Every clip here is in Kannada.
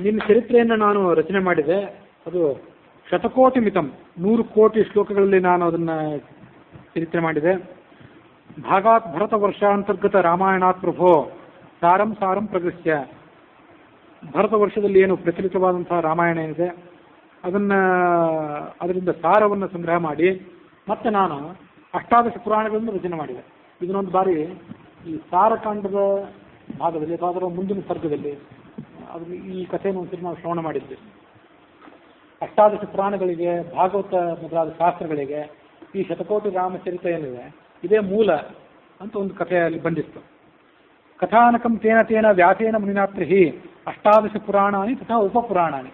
ನಿನ್ನ ಚರಿತ್ರೆಯನ್ನು ನಾನು ರಚನೆ ಮಾಡಿದೆ. ಅದು ಶತಕೋಟಿ ಮಿತಂ, 100 ಕೋಟಿ ಶ್ಲೋಕಗಳಲ್ಲಿ ನಾನು ಅದನ್ನು ಚರಿತ್ರೆ ಮಾಡಿದೆ. ಭಾಗಾತ್ ಭರತ ವರ್ಷಾಂತರ್ಗತ ರಾಮಾಯಣಾತ್ ಪ್ರಭೋ ಸಾರಂ ಸಾರಂ ಪ್ರಗೃಹ್ಯ. ಭರತ ವರ್ಷದಲ್ಲಿ ಏನು ಪ್ರಚಲಿತವಾದಂತಹ ರಾಮಾಯಣ ಏನಿದೆ ಅದರಿಂದ ಸಾರವನ್ನು ಸಂಗ್ರಹ ಮಾಡಿ ಮತ್ತೆ ನಾನು 18 ಪುರಾಣಗಳನ್ನು ರಚನೆ ಮಾಡಿದೆ. ಇದನ್ನೊಂದು ಬಾರಿ ಈ ಸಾರಕಾಂಡದ ಭಾಗದಲ್ಲಿ ಅಥವಾ ಅದರ ಮುಂದಿನ ಸರ್ಗದಲ್ಲಿ ಈ ಕಥೆಯನ್ನು ಒಂದ್ಸರಿ ನಾವು ಶ್ರವಣ ಮಾಡಿದ್ವಿ. 18 ಪುರಾಣಗಳಿಗೆ, ಭಾಗವತ ಮೊದಲಾದ ಶಾಸ್ತ್ರಗಳಿಗೆ ಈ ಶತಕೋಟಿ ರಾಮಚರಿತ ಏನಿದೆ ಇದೇ ಮೂಲ ಅಂತ ಒಂದು ಕಥೆಯಲ್ಲಿ ಬಂದಿತ್ತು. ಕಥಾನಕಂ ತೇನ ತೇನ ವ್ಯಾಸೇನ ಮುನಿನಾತ್ರಿಹಿ 18 ಪುರಾಣಾನಿ ತಥಾ ಉಪಪುರಾಣಾನಿ.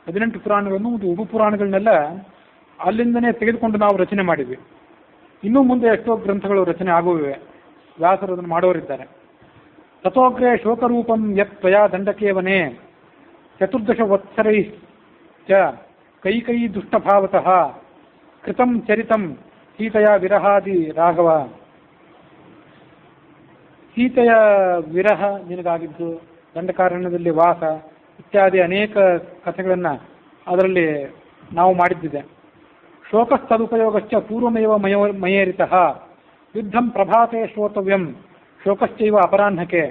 18 ಪುರಾಣಗಳನ್ನು ಮತ್ತು ಉಪಪುರಾಣಗಳನ್ನೆಲ್ಲ ಅಲ್ಲಿಂದನೇ ತೆಗೆದುಕೊಂಡು ನಾವು ರಚನೆ ಮಾಡಿದ್ವಿ. ಇನ್ನೂ ಮುಂದೆ ಎಷ್ಟೋ ಗ್ರಂಥಗಳು ರಚನೆ ಆಗುವಿವೆ, ವ್ಯಾಸರು ಅದನ್ನು ಮಾಡೋರಿದ್ದಾರೆ. ತಥೋಗ್ರೆ ಶೋಕರೂಪಂ ಯತ್ ತ್ವಯಾ ದಂಡಕೇವನೇ 14 ವತ್ಸರೈ ಚ ಕೈಕೈ ದುಷ್ಟಭಾವತಃ ಕೃತಂ ಚರಿತಂ ಸೀತೆಯ ವಿರಹಾದಿ ರಾಘವ. ಸೀತೆಯ ವಿರಹ ನಿನಗಾಗಿದ್ದು, ದಂಡಕಾರಣ್ಯದಲ್ಲಿ ವಾಸ ಇತ್ಯಾದಿ ಅನೇಕ ಕಥೆಗಳನ್ನು ಅದರಲ್ಲಿ ನಾವು ಮಾಡಿದ್ದಿದೆ. ಶೋಕಸ್ತದುಪಯೋಗಶ್ಚ ಪೂರ್ವಮೇವ ಮಯೇರಿತಃ ಯುದ್ಧಂ ಪ್ರಭಾತೆ ಶ್ರೋತವ್ಯಂ ಶೋಕಶ್ಚೈವ ಅಪರಾಹ್ನಕ್ಕೆ.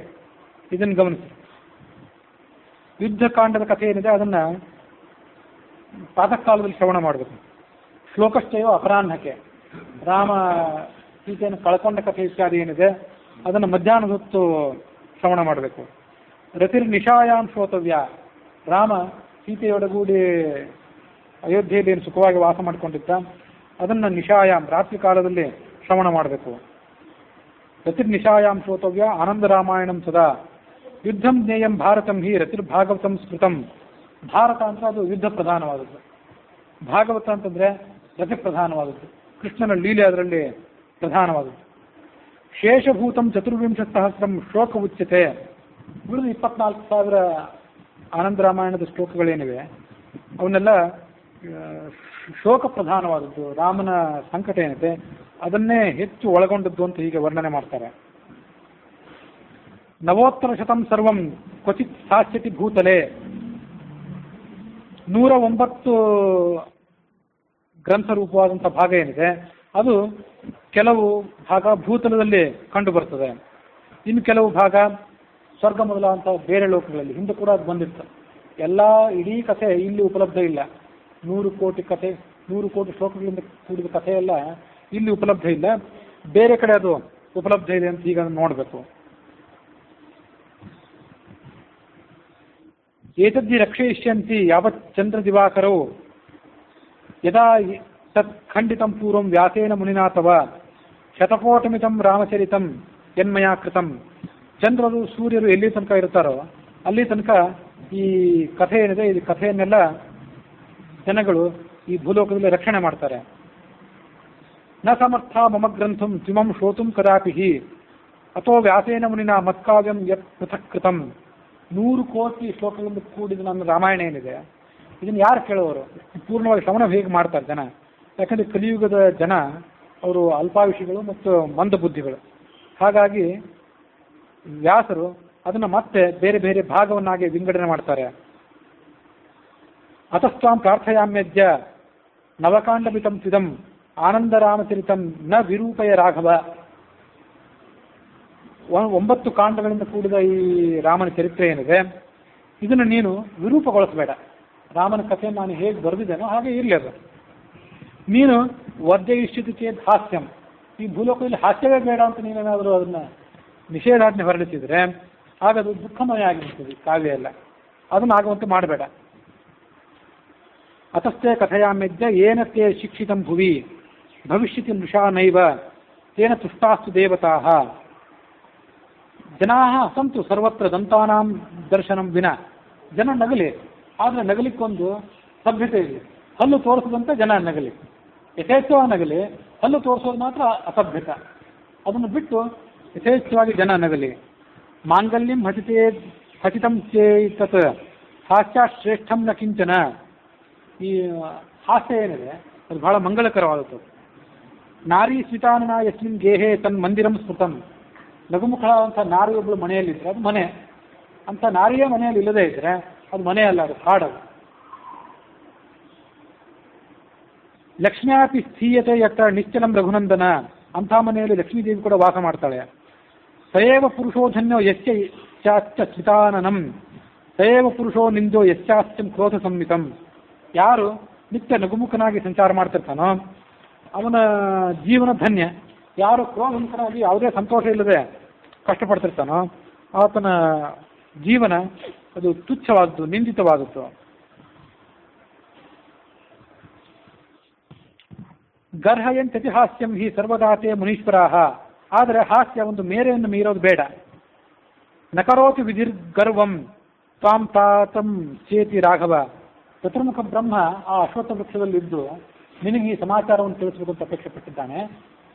ಇದನ್ನು ಗಮನಿಸಿ. ಯುದ್ಧಕಾಂಡದ ಕಥೆ ಏನಿದೆ ಅದನ್ನು ಪ್ರಾತಃ ಕಾಲದಲ್ಲಿ ಶ್ರವಣ ಮಾಡಬೇಕು. ಶ್ಲೋಕಶ್ಚೈವ ಅಪರಾಹ್ನಕ್ಕೆ, ರಾಮ ಸೀತೆಯನ್ನು ಕಳ್ಕೊಂಡ ಕಥೆ ಇತ್ಯಾದಿ ಏನಿದೆ ಅದನ್ನು ಮಧ್ಯಾಹ್ನದ ಹೊತ್ತು ಶ್ರವಣ ಮಾಡಬೇಕು. ರತಿರ್ ನಿಶಾಯಾಮ್ ಶ್ರೋತವ್ಯ, ರಾಮ ಸೀತೆಯೊಡಗೂಡಿ ಅಯೋಧ್ಯೆಯಲ್ಲಿ ಏನು ಸುಖವಾಗಿ ವಾಸ ಮಾಡಿಕೊಂಡಿದ್ದ ಅದನ್ನು ನಿಶಾಯಾಮ್ ರಾತ್ರಿ ಕಾಲದಲ್ಲಿ ಶ್ರವಣ ಮಾಡಬೇಕು. ರತಿರ್ ನಿಶಾಯಾಮ್ ಶ್ರೋತವ್ಯ ಆನಂದ ರಾಮಾಯಣಂ ಸದಾ. ಯುದ್ಧಂ ಜ್ಞೇಯಂ ಭಾರತಂ ಹಿ ರತಿರ್ ಭಾಗವತಂ ಸ್ಮೃತಂ. ಭಾರತ ಅಂತ ಅದು ಯುದ್ಧ ಪ್ರಧಾನವಾದದ್ದು, ಭಾಗವತ ಅಂತಂದ್ರೆ ರತಿ ಪ್ರಧಾನವಾದದ್ದು, ಕೃಷ್ಣನ ಲೀಲೆ ಅದರಲ್ಲಿ ಪ್ರಧಾನವಾದದ್ದು. ಶೇಷಭೂತಂ 24,000 ಶ್ಲೋಕ ಉಚ್ಯತೆ. ಉಳಿದು 24,000 ಆನಂದ ರಾಮಾಯಣದ ಶ್ಲೋಕಗಳೇನಿವೆ ಅವನ್ನೆಲ್ಲ ಶೋಕ ಪ್ರಧಾನವಾದದ್ದು, ರಾಮನ ಸಂಕಟ ಏನಿದೆ ಅದನ್ನೇ ಹೆಚ್ಚು ಒಳಗೊಂಡದ್ದು ಅಂತ ಹೀಗೆ ವರ್ಣನೆ ಮಾಡ್ತಾರೆ. 90 ಸರ್ವಂ ಕ್ವಚಿತ್ ಸಾಸ್ಯತಿ ಭೂತಲೆ. 109 ಗ್ರಂಥ ರೂಪವಾದಂಥ ಭಾಗ ಏನಿದೆ ಅದು ಕೆಲವು ಭಾಗ ಭೂತಲದಲ್ಲಿ ಕಂಡು ಬರ್ತದೆ, ಇನ್ನು ಕೆಲವು ಭಾಗ ಸ್ವರ್ಗ ಮೊದಲಾದಂಥ ಬೇರೆ ಲೋಕಗಳಲ್ಲಿ. ಹಿಂದೆ ಕೂಡ ಅದು ಬಂದಿತ್ತು. ಎಲ್ಲ ಇಡೀ ಕಥೆ ಇಲ್ಲಿ ಉಪಲಬ್ಧ ಇಲ್ಲ. 100 ಕೋಟಿ ಕಥೆ, 100 ಕೋಟಿ ಶ್ಲೋಕಗಳಿಂದ ಕೂಡಿದ ಕಥೆ ಎಲ್ಲ ಇಲ್ಲಿ ಉಪಲಬ್ಧ ಇಲ್ಲ, ಬೇರೆ ಕಡೆ ಅದು ಉಪಲಬ್ಧ ಇದೆ ಅಂತ ಈಗ ನೋಡಬೇಕು. ಏತದ್ದಿ ರಕ್ಷಯಿಷ್ಯಂತಿ ಯಾವತ್ ಚಂದ್ರ ದಿವಾಕರವು ಯದಾ ತತ್ ಖಂಡಿತಂ ಪೂರ್ವಂ ವ್ಯಾಸೇನ ಮುನಿನಾಥವ ಶತಕೋಟಮಿತಂ ರಾಮಚರಿತಂ ಯನ್ಮಯಾ ಕೃತಂ. ಚಂದ್ರರು ಸೂರ್ಯರು ಎಲ್ಲಿ ತನಕ ಇರ್ತಾರೋ ಅಲ್ಲಿ ತನಕ ಈ ಕಥೆ ಏನಿದೆ ಈ ಕಥೆಯನ್ನೆಲ್ಲ ಜನಗಳು ಈ ಭೂಲೋಕದಲ್ಲಿ ರಕ್ಷಣೆ ಮಾಡ್ತಾರೆ. ನ ಸಮರ್ಥ ಮಮ ಗ್ರಂಥಂ ತ್ವಿಮಂ ಶ್ರೋತುಂ ಕದಾಪಿ ಅಥೋ ವ್ಯಾಸೇನ ಮುನಿನ ಮತ್ಕಾವ್ಯಂ ಯತ್ ಪೃಥಕ್ ಕೃತಂ. 100 ಕೋಟಿ ಶ್ಲೋಕಗಳಿಂದ ಕೂಡಿದ ನನ್ನ ರಾಮಾಯಣ ಏನಿದೆ ಇದನ್ನು ಯಾರು ಕೇಳೋರು? ಪೂರ್ಣವಾಗಿ ಶ್ರವಣ ಹೇಗೆ ಮಾಡ್ತಾರೆ ಜನ? ಯಾಕಂದರೆ ಕಲಿಯುಗದ ಜನ ಅವರು ಅಲ್ಪಾಯುಷಿಗಳು ಮತ್ತು ಮಂದ ಬುದ್ಧಿಗಳು. ಹಾಗಾಗಿ ವ್ಯಾಸರು ಅದನ್ನು ಮತ್ತೆ ಬೇರೆ ಬೇರೆ ಭಾಗವನ್ನಾಗಿ ವಿಂಗಡಣೆ ಮಾಡ್ತಾರೆ. ಅತಸ್ತ್ವಾಂ ಪ್ರಾರ್ಥಯಾಮ್ಯಜ್ಯ ನವಕಾಂಡಮಿತಂ ತ್ವಿದಂ ಆನಂದ ರಾಮಚರಿತಂ ನ ವಿರೂಪಯ ರಾಘವ. 9 ಕಾಂಡಗಳಿಂದ ಕೂಡಿದ ಈ ರಾಮನ ಚರಿತ್ರೆ ಏನಿದೆ ಇದನ್ನು ನೀನು ವಿರೂಪಗೊಳಿಸಬೇಡ. ರಾಮನ ಕಥೆಯನ್ನು ನಾನು ಹೇಗೆ ಬರೆದಿದ್ದೇನೋ ಹಾಗೆ ಇರಲಿ ಅದು. ನೀನು ವರ್ಜಯಿಷ್ಯತಿ ಚೇತ್ ಹಾಸ್ಯಂ, ಈ ಭೂಲೋಕದಲ್ಲಿ ಹಾಸ್ಯವೇ ಬೇಡ ಅಂತ ನೀನೇನಾದರೂ ಅದನ್ನು ನಿಷೇಧಾಜ್ಞೆ ಹೊರಡಿಸಿದರೆ ಆಗ ಅದು ದುಃಖಮಯ ಆಗಿರ್ತದೆ ಕಾವ್ಯ ಎಲ್ಲ. ಅದನ್ನು ಆಗುವಂತೆ ಮಾಡಬೇಡ. ಅತಸ್ಥೆ ಕಥೆಯಾಮ್ಯಜ್ಯ ಏನ ತೇ ಶಿಕ್ಷಿತಂ ಭುವಿ ಭವಿಷ್ಯತಿ ನೃಷಾ ನೈವ ತೇನ ತುಷ್ಟಾಸ್ತು ದೇವತಾಃ. ಜನಾ ಸಂತು ಸರ್ವತ್ರ ದಂತಾನಾಂ ದರ್ಶನಂ ವಿನ. ಜನ ನಗಲಿ, ಆದರೆ ನಗಲಿಕ್ಕೊಂದು ಸಭ್ಯತೆ ಇದೆ. ಹಲ್ಲು ತೋರಿಸದಂತೆ ಜನ ನಗಲಿ, ಯಥೇಚ್ಛವಾಗಿ ನಗಲಿ, ಹಲ್ಲು ತೋರಿಸೋದು ಮಾತ್ರ ಅಸಭ್ಯತ. ಅದನ್ನು ಬಿಟ್ಟು ಯಥೇಚ್ಛವಾಗಿ ಜನ ನಗಲಿ. ಮಾಂಗಲ್ಯಂ ಹಸಿತಂ ಚೇತತ್ ಹಾಸ್ಯ ಶ್ರೇಷ್ಠಂ ನ ಕಿಂಚನ. ಈ ಹಾಸ್ಯ ಏನಿದೆ ಅದು ಬಹಳ ಮಂಗಳಕರವಾದದ್ದು. ನಾರಿ ಸ್ಮಿತಾನನ ಯಸ್ಮಿನ್ ಗೇಹೆ ತನ್ ಮಂದಿರಂ ಸ್ಮೃತಂ. ಲಘುಮುಖ ಅಂತ ನಾರಿಯೊಬ್ಬಳು ಮನೆಯಲ್ಲಿದ್ದರೆ ಅದು ಮನೆ ಅಂತ, ನಾರಿಯೇ ಮನೆಯಲ್ಲಿ ಇಲ್ಲದೇ ಇದ್ದರೆ ಅದು ಮನೆ ಅಲ್ಲ, ಅದು ಕಾಡದು. ಲಕ್ಷ್ಮ್ಯಾಪಿ ಸ್ಥೀಯತೆ ಯತ್ರ ನಿಶ್ಚಲಂ ರಘುನಂದನ, ಅಂಥ ಮನೆಯಲ್ಲಿ ಲಕ್ಷ್ಮೀದೇವಿ ಕೂಡ ವಾಸ ಮಾಡ್ತಾಳೆ. ಸಯೇವ ಪುರುಷೋಧನ್ಯೋ ಯಶ್ಚಾಶ್ಚ ಚಿತಾನನಂ, ಸಯೇವ ಪುರುಷೋ ನಿಂದೋ ಯಶ್ಚಾಶ್ಚಂ ಕ್ರೋಧ ಸಂಮಿತಂ. ಯಾರು ನಿತ್ಯ ನಗುಮುಖನಾಗಿ ಸಂಚಾರ ಮಾಡ್ತಿರ್ತಾನೋ ಅವನ ಜೀವನ ಧನ್ಯ. ಯಾರು ಕ್ರೋಧಮುಖನಾಗಿ ಯಾವುದೇ ಸಂತೋಷ ಇಲ್ಲದೆ ಕಷ್ಟಪಡ್ತಿರ್ತಾನೋ ಆತನ ಜೀವನ ಅದು ತುಚ್ಛವಾದದ್ದು, ನಿಂದಿತವಾದದ್ದು. ಗರ್ಹಯಂತ್ಯತಿ ಹಾಸ್ಯಂ ಹಿ ಸರ್ವದಾತೆ ಮುನೀಶ್ವರಾಹ, ಆದರೆ ಹಾಸ್ಯ ಒಂದು ಮೇರೆಯನ್ನು ಮೀರೋದು ಬೇಡ. ನಕರೋತಿ ವಿಧಿರ್ಗರ್ವಂ ತ್ವಾಂ ತಾತಂ ಚೇತಿ ರಾಘವ. ಚತುರ್ಮುಖ ಬ್ರಹ್ಮ ಆ ಅಶ್ವತ್ಥ ವೃಕ್ಷದಲ್ಲಿದ್ದು ನಿನಗೆ ಈ ಸಮಾಚಾರವನ್ನು ತಿಳಿಸಬೇಕು ಅಂತ ಅಪೇಕ್ಷೆ ಪಟ್ಟಿದ್ದಾನೆ.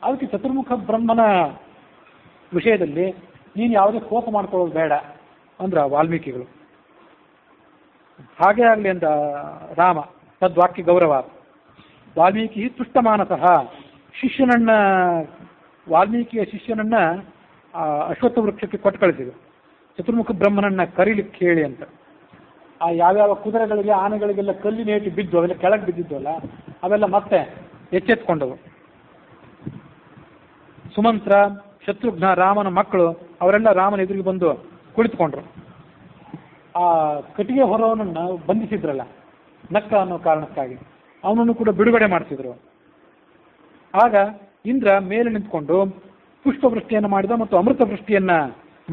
ಅದಕ್ಕೆ ಚತುರ್ಮುಖ ಬ್ರಹ್ಮನ ವಿಷಯದಲ್ಲಿ ನೀನು ಯಾವುದೇ ಕೋಪ ಮಾಡ್ಕೊಳ್ಳೋದು ಬೇಡ ಅಂದ್ರ ವಾಲ್ಮೀಕಿಗಳು. ಹಾಗೇ ಆಗಲಿ ಅಂದ ರಾಮ. ತದ್ವಾಕ್ಯ ಗೌರವ. ವಾಲ್ಮೀಕಿ ತುಷ್ಟಮಾನಸಃ, ಶಿಷ್ಯನನ್ನ ವಾಲ್ಮೀಕಿಯ ಶಿಷ್ಯನನ್ನ ಅಶ್ವತ್ಥ ವೃಕ್ಷಕ್ಕೆ ಕೊಟ್ಟು ಕಳಿಸಿದ್ರು. ಚತುರ್ಮುಖ ಬ್ರಹ್ಮನನ್ನ ಕರೀಲಿಕ್ಕೆ ಹೇಳಿ ಅಂತ. ಆ ಯಾವ್ಯಾವ ಕುದುರೆಗಳಿಗೆ ಆನೆಗಳಿಗೆಲ್ಲ ಕಲ್ಲಿನೇಟಿ ಬಿದ್ದು ಅವೆಲ್ಲ ಕೆಳಗೆ ಬಿದ್ದಿದ್ವಲ್ಲ ಅವೆಲ್ಲ ಮತ್ತೆ ಎಚ್ಚೆತ್ಕೊಂಡವು. ಸುಮಂತ್ರ, ಶತ್ರುಘ್ನ, ರಾಮನ ಮಕ್ಕಳು ಅವರೆಲ್ಲ ರಾಮನ ಎದುರಿಗೆ ಬಂದು ಕುಳಿತುಕೊಂಡ್ರು. ಆ ಕಟ್ಟಿಗೆ ಹೊರವನನ್ನ ಬಂಧಿಸಿದ್ರಲ್ಲ ನಕ್ಕ ಅನ್ನೋ ಕಾರಣಕ್ಕಾಗಿ ಅವನನ್ನು ಕೂಡ ಬಿಡುಗಡೆ ಮಾಡಿಸಿದ್ರು. ಆಗ ಇಂದ್ರ ಮೇಲೆ ನಿಂತ್ಕೊಂಡು ಪುಷ್ಪವೃಷ್ಟಿಯನ್ನು ಮಾಡಿದ ಮತ್ತು ಅಮೃತ ವೃಷ್ಟಿಯನ್ನ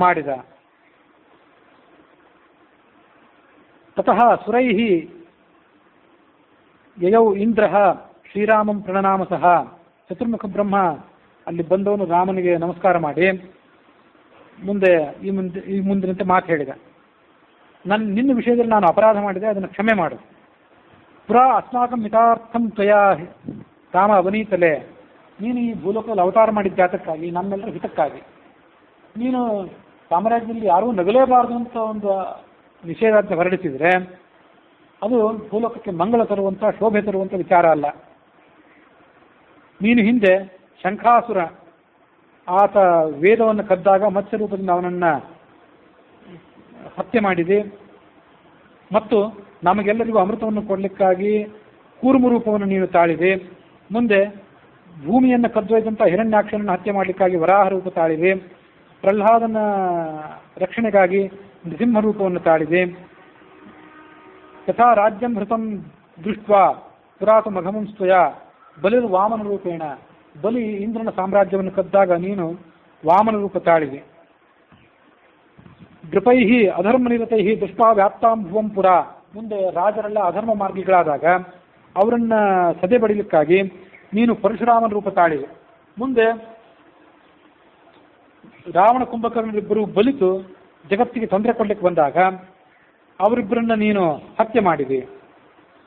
ಮಾಡಿದ. ತತಃ ಸುರೈಃ ಯಯೌ ಇಂದ್ರ ಶ್ರೀರಾಮಂ ಪ್ರಣನಾಮಸಃ. ಚತುರ್ಮುಖ ಬ್ರಹ್ಮ ಅಲ್ಲಿ ಬಂದವನು ರಾಮನಿಗೆ ನಮಸ್ಕಾರ ಮಾಡಿ ಈ ಮುಂದಿನಂತೆ ಮಾತು ಹೇಳಿದ. ನಿನ್ನ ವಿಷಯದಲ್ಲಿ ನಾನು ಅಪರಾಧ ಮಾಡಿದೆ, ಅದನ್ನು ಕ್ಷಮೆ ಮಾಡು. ಪುರಾ ಅಸ್ಮಾಕಂ ಹಿತಾರ್ಥಂ ತ್ವಯಾ ರಾಮ ಅವನೀತಲೆ. ನೀನು ಈ ಭೂಲೋಕದಲ್ಲಿ ಅವತಾರ ಮಾಡಿದ್ದ ಜಾತಕ್ಕಾಗಿ, ನಮ್ಮೆಲ್ಲರ ಹಿತಕ್ಕಾಗಿ. ನೀನು ಸಾಮ್ರಾಜ್ಯದಲ್ಲಿ ಯಾರೂ ನಗಲೇಬಾರದು ಅಂತ ಒಂದು ನಿಷೇಧಾಜ್ಞೆ ಹೊರಡಿಸಿದ್ರೆ ಅದು ಭೂಲೋಕಕ್ಕೆ ಮಂಗಳ ತರುವಂಥ, ಶೋಭೆ ತರುವಂಥ ವಿಚಾರ ಅಲ್ಲ. ನೀನು ಹಿಂದೆ ಶಂಖಾಸುರ ಆತ ವೇದವನ್ನು ಕದ್ದಾಗ ಮತ್ಸ್ಯ ರೂಪದಿಂದ ಅವನನ್ನು ಹತ್ಯೆ ಮಾಡಿದೆ ಮತ್ತು ನಮಗೆಲ್ಲರಿಗೂ ಅಮೃತವನ್ನು ಕೊಡಲಿಕ್ಕಾಗಿ ಕೂರ್ಮ ರೂಪವನ್ನು ನೀನು ತಾಳಿದೆ. ಮುಂದೆ ಭೂಮಿಯನ್ನು ಕದ್ದೊಯ್ದಂಥ ಹಿರಣ್ಯಾಕ್ಷನನ್ನು ಹತ್ಯೆ ಮಾಡಲಿಕ್ಕಾಗಿ ವರಾಹ ರೂಪ ತಾಳಿದೆ. ಪ್ರಹ್ಲಾದನ ರಕ್ಷಣೆಗಾಗಿ ನೃಸಿಂಹ ರೂಪವನ್ನು ತಾಳಿದೆ. ಯಥಾ ರಾಜ್ಯಂ ಹೃತಂ ದೃಷ್ಟ್ವಾ ಪುರಾತು ಮಘಮಂ ಸ್ತಯ ಬಲಿರ್ ವಾಮನ ರೂಪೇಣ. ಬಲಿ ಇಂದ್ರನ ಸಾಮ್ರಾಜ್ಯವನ್ನು ಕದ್ದಾಗ ನೀನು ವಾಮನ ರೂಪ ತಾಳಿದೆ. ನೃಪೈಹಿ ಅಧರ್ಮ ನಿರತೈಹಿ ದೃಷ್ಟ್ವಾ ವ್ಯಾಪ್ತಾಂ ಭುವಂ ಪುರ. ಮುಂದೆ ರಾಜರೆಲ್ಲ ಅಧರ್ಮ ಮಾರ್ಗಿಗಳಾದಾಗ ಅವರನ್ನ ಸದೆ ಬಡಿಲಿಕ್ಕಾಗಿ ನೀನು ಪರಶುರಾಮನ ರೂಪ ತಾಳಿದೆ. ಮುಂದೆ ರಾವಣ ಕುಂಭಕರ್ಣರಿಬ್ಬರು ಬಲಿತು ಜಗತ್ತಿಗೆ ತೊಂದರೆ ಕೊಡ್ಲಿಕ್ಕೆ ಬಂದಾಗ ಅವರಿಬ್ಬರನ್ನ ನೀನು ಹತ್ಯೆ ಮಾಡಿದೆ.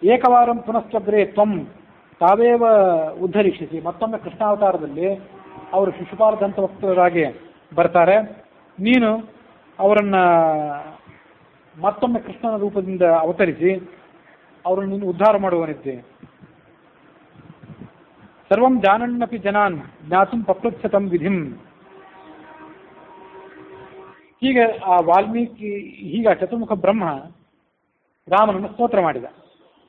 ಏಕವಾರಂ ಪುನಶ್ಚಗ್ರೆ ತ್ವಂ ತಾವೇವ ಉದ್ಧರಿಸಿಸಿ. ಮತ್ತೊಮ್ಮೆ ಕೃಷ್ಣಾವತಾರದಲ್ಲಿ ಅವರು ಶಿಶುಪಾಲ ದಂತವಕ್ತರಾಗಿ ಬರ್ತಾರೆ. ನೀನು ಅವರನ್ನ ಮತ್ತೊಮ್ಮೆ ಕೃಷ್ಣನ ರೂಪದಿಂದ ಅವತರಿಸಿ ಅವರನ್ನು ನೀನು ಉದ್ಧಾರ ಮಾಡುವನಿದ್ದೆ. ಸರ್ವಂ ಜಾನನ್ನಪಿ ಜನಾನ್ ಜ್ಞಾತುಂ ಪಪ್ರಚ್ಛತಂ ವಿಧಿಂ. ಹೀಗೆ ಆ ವಾಲ್ಮೀಕಿ ಹೀಗ ಚತುರ್ಮುಖ ಬ್ರಹ್ಮ ರಾಮನನ್ನು ಸ್ತೋತ್ರ ಮಾಡಿದ.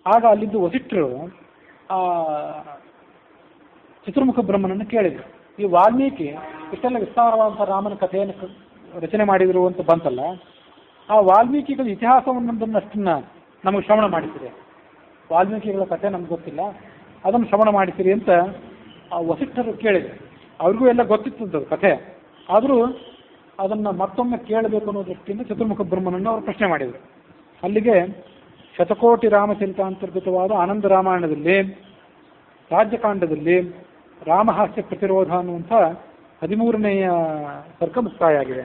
ಆಗ ಅಲ್ಲಿದ್ದು ವಸಿಷ್ಠರು ಆ ಚತುರ್ಮುಖ ಬ್ರಹ್ಮನನ್ನು ಕೇಳಿದರು. ಈ ವಾಲ್ಮೀಕಿ ಇಷ್ಟೆಲ್ಲ ವಿಸ್ತಾರವಾದಂಥ ರಾಮನ ಕಥೆಯನ್ನು ರಚನೆ ಮಾಡಿದರು ಅಂತ ಬಂತಲ್ಲ, ಆ ವಾಲ್ಮೀಕಿಗಳ ಇತಿಹಾಸವನ್ನಷ್ಟನ್ನ ನಮಗೆ ಶ್ರವಣ ಮಾಡಿಸಿದೆ. ವಾಲ್ಮೀಕಿಗಳ ಕಥೆ ನಮ್ಗೆ ಗೊತ್ತಿಲ್ಲ, ಅದನ್ನು ಶ್ರವಣ ಮಾಡಿಸಿರಿ ಅಂತ ಆ ವಸಿಷ್ಠರು ಕೇಳಿದರು. ಅವ್ರಿಗೂ ಎಲ್ಲ ಗೊತ್ತಿತ್ತು ಕಥೆ, ಆದರೂ ಅದನ್ನು ಮತ್ತೊಮ್ಮೆ ಕೇಳಬೇಕು ಅನ್ನೋ ದೃಷ್ಟಿಯಿಂದ ಚತುರ್ಮುಖ ಬ್ರಹ್ಮನನ್ನು ಅವರು ಪ್ರಶ್ನೆ ಮಾಡಿದರು. ಅಲ್ಲಿಗೆ ಶತಕೋಟಿ ರಾಮಚರಿತ ಅಂತರ್ಗತವಾದ ಆನಂದ ರಾಮಾಯಣದಲ್ಲಿ ರಾಜ್ಯಕಾಂಡದಲ್ಲಿ ರಾಮಹಾಸ್ಯ ಪ್ರತಿರೋಧ ಅನ್ನುವಂಥ 13ನೇಯ ಸರ್ಗ ಮುಕ್ತಾಯ ಆಗಿದೆ.